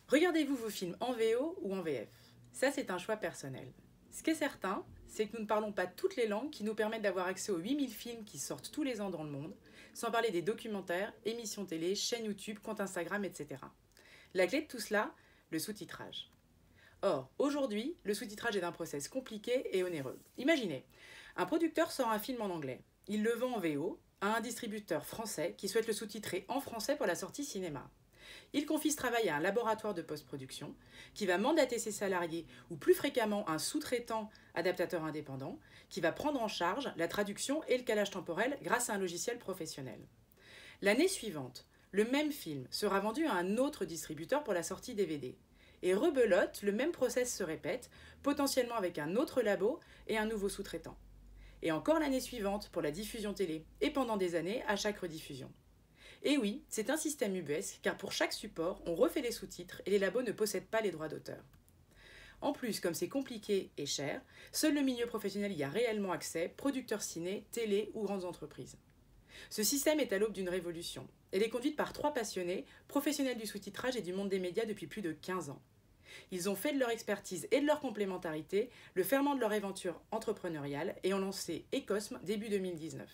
Regardez-vous vos films en VO ou en VF? Ça, c'est un choix personnel. Ce qui est certain, c'est que nous ne parlons pas toutes les langues qui nous permettent d'avoir accès aux 8000 films qui sortent tous les ans dans le monde, sans parler des documentaires, émissions télé, chaînes YouTube, comptes Instagram, etc. La clé de tout cela, le sous-titrage. Or, aujourd'hui, le sous-titrage est un process compliqué et onéreux. Imaginez, un producteur sort un film en anglais. Il le vend en VO à un distributeur français qui souhaite le sous-titrer en français pour la sortie cinéma. Il confie ce travail à un laboratoire de post-production qui va mandater ses salariés ou plus fréquemment un sous-traitant adaptateur indépendant qui va prendre en charge la traduction et le calage temporel grâce à un logiciel professionnel. L'année suivante, le même film sera vendu à un autre distributeur pour la sortie DVD. Et rebelote, le même process se répète, potentiellement avec un autre labo et un nouveau sous-traitant. Et encore l'année suivante pour la diffusion télé, et pendant des années à chaque rediffusion. Et oui, c'est un système ubuesque, car pour chaque support, on refait les sous-titres et les labos ne possèdent pas les droits d'auteur. En plus, comme c'est compliqué et cher, seul le milieu professionnel y a réellement accès, producteurs ciné, télé ou grandes entreprises. Ce système est à l'aube d'une révolution. Elle est conduite par 3 passionnés, professionnels du sous-titrage et du monde des médias depuis plus de 15 ans. Ils ont fait de leur expertise et de leur complémentarité le ferment de leur aventure entrepreneuriale et ont lancé Ecosme début 2019.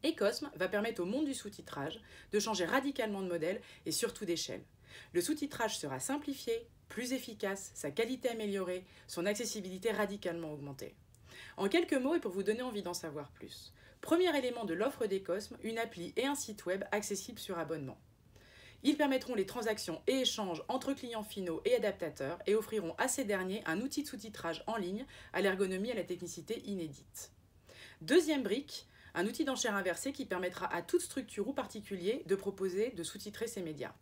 Ecosme va permettre au monde du sous-titrage de changer radicalement de modèle et surtout d'échelle. Le sous-titrage sera simplifié, plus efficace, sa qualité améliorée, son accessibilité radicalement augmentée. En quelques mots et pour vous donner envie d'en savoir plus. Premier élément de l'offre d'Ecosme, une appli et un site web accessibles sur abonnement. Ils permettront les transactions et échanges entre clients finaux et adaptateurs et offriront à ces derniers un outil de sous-titrage en ligne à l'ergonomie et à la technicité inédite. Deuxième brique, un outil d'enchère inversée qui permettra à toute structure ou particulier de proposer de sous-titrer ses médias.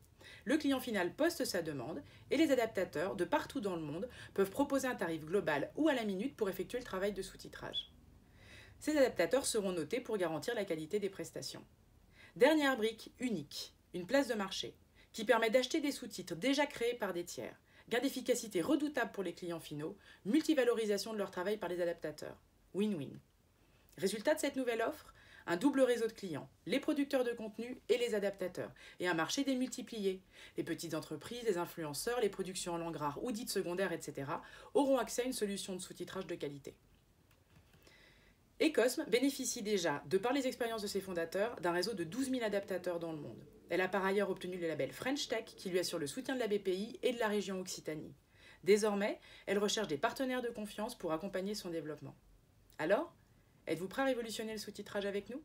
Le client final poste sa demande et les adaptateurs de partout dans le monde peuvent proposer un tarif global ou à la minute pour effectuer le travail de sous-titrage. Ces adaptateurs seront notés pour garantir la qualité des prestations. Dernière brique, unique, une place de marché, qui permet d'acheter des sous-titres déjà créés par des tiers, gain d'efficacité redoutable pour les clients finaux, multivalorisation de leur travail par les adaptateurs. Win-win. Résultat de cette nouvelle offre, un double réseau de clients, les producteurs de contenu et les adaptateurs, et un marché démultiplié. Les petites entreprises, les influenceurs, les productions en langue rare ou dites secondaires, etc. auront accès à une solution de sous-titrage de qualité. Ecosme bénéficie déjà, de par les expériences de ses fondateurs, d'un réseau de 12 000 adaptateurs dans le monde. Elle a par ailleurs obtenu le label French Tech qui lui assure le soutien de la BPI et de la région Occitanie. Désormais, elle recherche des partenaires de confiance pour accompagner son développement. Alors, êtes-vous prêt à révolutionner le sous-titrage avec nous ?